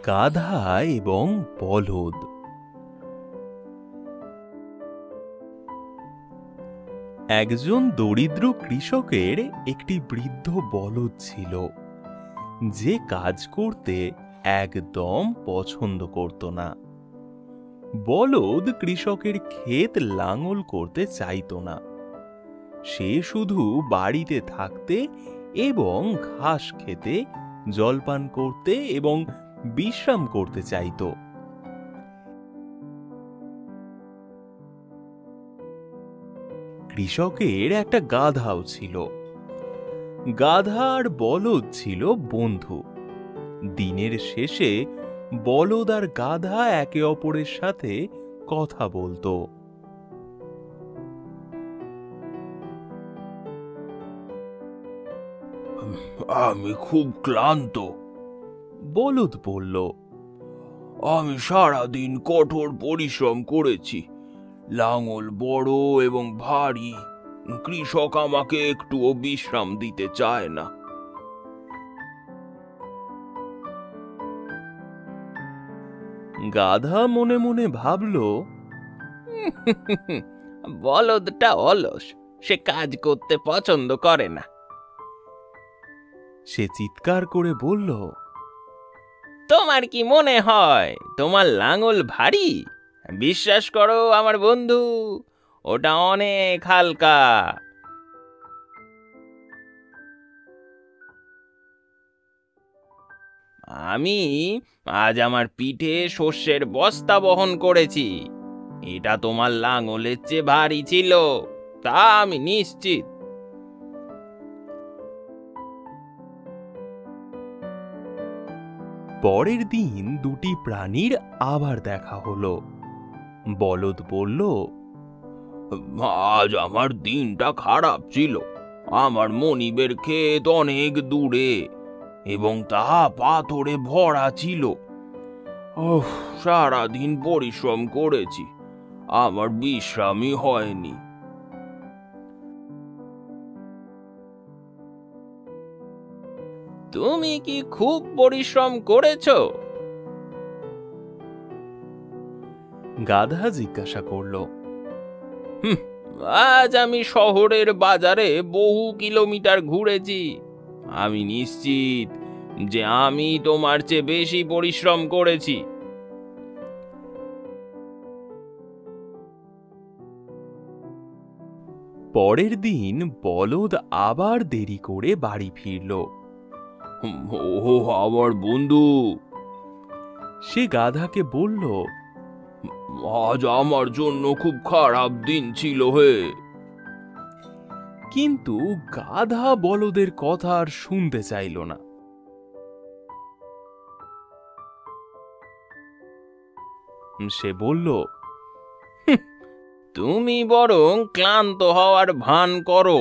গাধা এবং বলদ। একজন দরিদ্র কৃষকের একটি বৃদ্ধ বলদ ছিল, যে কাজ করতে একদম পছন্দ করত না। বলদ কৃষকের ক্ষেত লাঙল করতে চাইত না। সে শুধু বাড়িতে থাকতে এবং ঘাস খেতে, জলপান করতে এবং বিশ্রাম করতে চাইত। কৃষকের একটা গাধাও ছিল। গাধা আর বলদ ছিল বন্ধু। দিনের শেষে বলদ আর গাধা একে অপরের সাথে কথা বলতো। আমি খুব ক্লান্ত, বলদ বলল। আমি সারাদিন কঠোর পরিশ্রম করেছি। লাঙল বড় এবং ভারী। কৃষক আমাকে একটুও বিশ্রাম দিতে চায় না। গাধা মনে মনে ভাবল, বলদটা অলস, সে কাজ করতে পছন্দ করে না। সে চিৎকার করে বলল, তোমার কি মনে হয় তোমার লাঙল ভারী? বিশ্বাস করো আমার বন্ধু, ওটা অনেক হালকা। আমি আজ আমার পিঠে শস্যের বস্তা বহন করেছি। এটা তোমার লাঙলের চেয়ে ভারী ছিল, তা আমি নিশ্চিত। পরের দিন দুটি প্রাণীর আবার দেখা হলো। বলদ বলল, আজ আমার দিনটা খারাপ ছিল। আমার মনিবের ক্ষেত অনেক দূরে এবং তা পাথরে ভরা ছিল। সারাদিন পরিশ্রম করেছি, আমার বিশ্রামই হয়নি। তুমি কি খুব পরিশ্রম করেছো? গাধা জিজ্ঞাসা করল। আজ আমি শহরের বাজারে বহু কিলোমিটার ঘুরেছি। আমি নিশ্চিত যে আমি তোমার চেয়ে বেশি পরিশ্রম করেছি। পরের দিন বলদ আবার দেরি করে বাড়ি ফিরল। ও আমার বন্ধু, সে গাধাকে বলল, আজ আমার জন্য খুব খারাপ দিন ছিল হে। কিন্তু গাধা বলদের কথা আর শুনতে চাইল না। সে বলল, তুমি বরং ক্লান্ত হওয়ার ভান করো।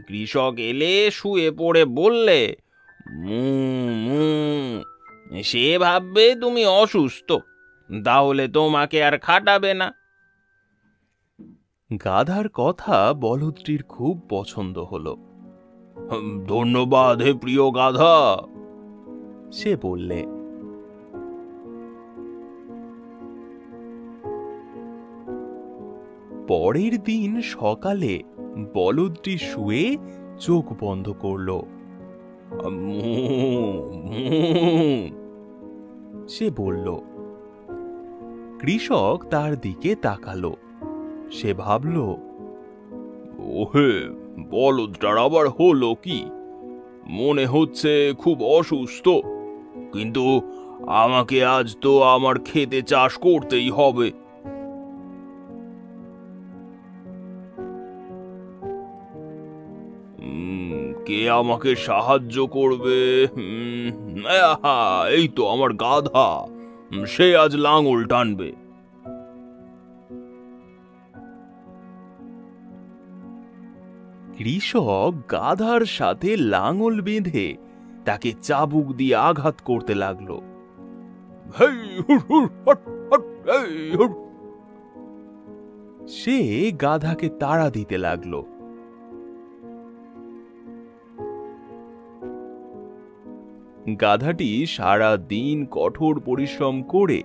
কৃষক এলে শুয়ে পড়ে বললে মু মু, সে ভাববে তুমি অসুস্থ, তাহলে তোমাকে আর খাটাবে না। গাধার কথা বলদটির খুব পছন্দ হলো। ধন্যবাদ হে প্রিয় গাধা, সে বললে। পরের দিন সকালে বলদটি শুয়ে চোখ বন্ধ করল। সে বলল। কৃষক তার দিকে তাকালো। সে ভাবল, ওহে, বলদটার আবার হলো কি? মনে হচ্ছে খুব অসুস্থ, কিন্তু আমাকে আজ তো আমার খেতে চাষ করতেই হবে। কে আমাকে সাহায্য করবে? এই তো আমার গাধা, সে আজ লাঙল টানবে। কৃষক গাধার সাথে লাঙল বেঁধে তাকে চাবুক দিয়ে আঘাত করতে লাগলো। সে গাধাকে তাড়া দিতে লাগলো। গাধাটি সারা দিন কঠোর পরিশ্রম করে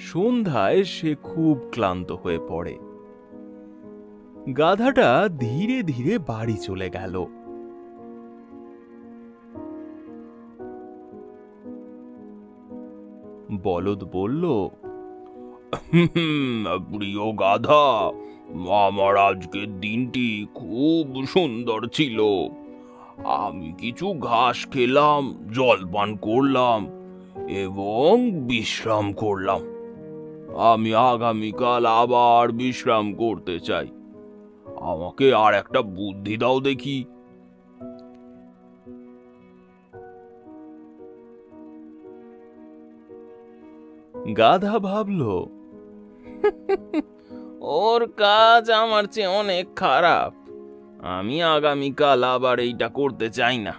সন্ধ্যায় সে খুব ক্লান্ত হয়ে পড়ে। গাধাটা ধীরে ধীরে বাড়ি চলে গেল। বলদ বলল, প্রিয় গাধা, আমার আজকের দিনটি খুব সুন্দর ছিল। আমি কিছু ঘাস খেলাম, জলপান করলাম এবং বিশ্রাম করলাম। আমি আগামীকাল আবার বিশ্রাম করতে চাই। আমাকে আর একটা বুদ্ধি দাও দেখি। গাধা ভাবল, ওর কাজ আমার চেয়ে অনেক খারাপ। আমি আগামীকাল আবার এইটা করতে চাই না।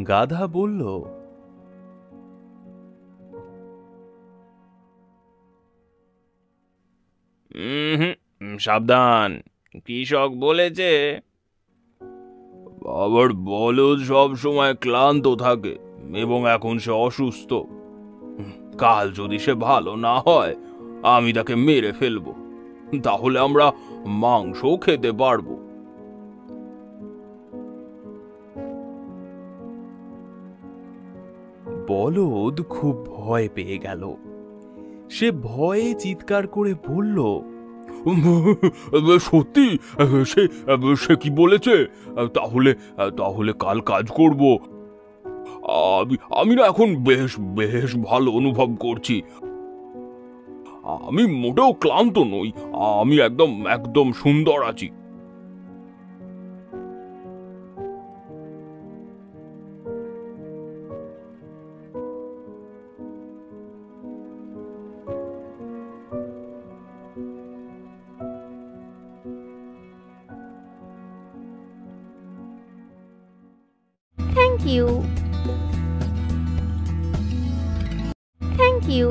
গাধা বলল, সাবধান, কৃষক বলেছে আবার বলদ সব সময় ক্লান্ত থাকে এবং এখন সে অসুস্থ। কাল যদি সে ভালো না হয়, আমি তাকে মেরে ফেলবো। তাহলে আমরা মাংস খেতে পারবো। বলদ খুব ভয় পেয়ে গেল। সে ভয়ে চিৎকার করে বলল, সত্যি? সে সে কি বলেছে? তাহলে তাহলে কাল কাজ করব। আমি না এখন বেশ বেশ ভালো অনুভব করছি। আমি মোটেও ক্লান্ত নই। আমি একদম একদম সুন্দর আছি। Thank you. Thank you.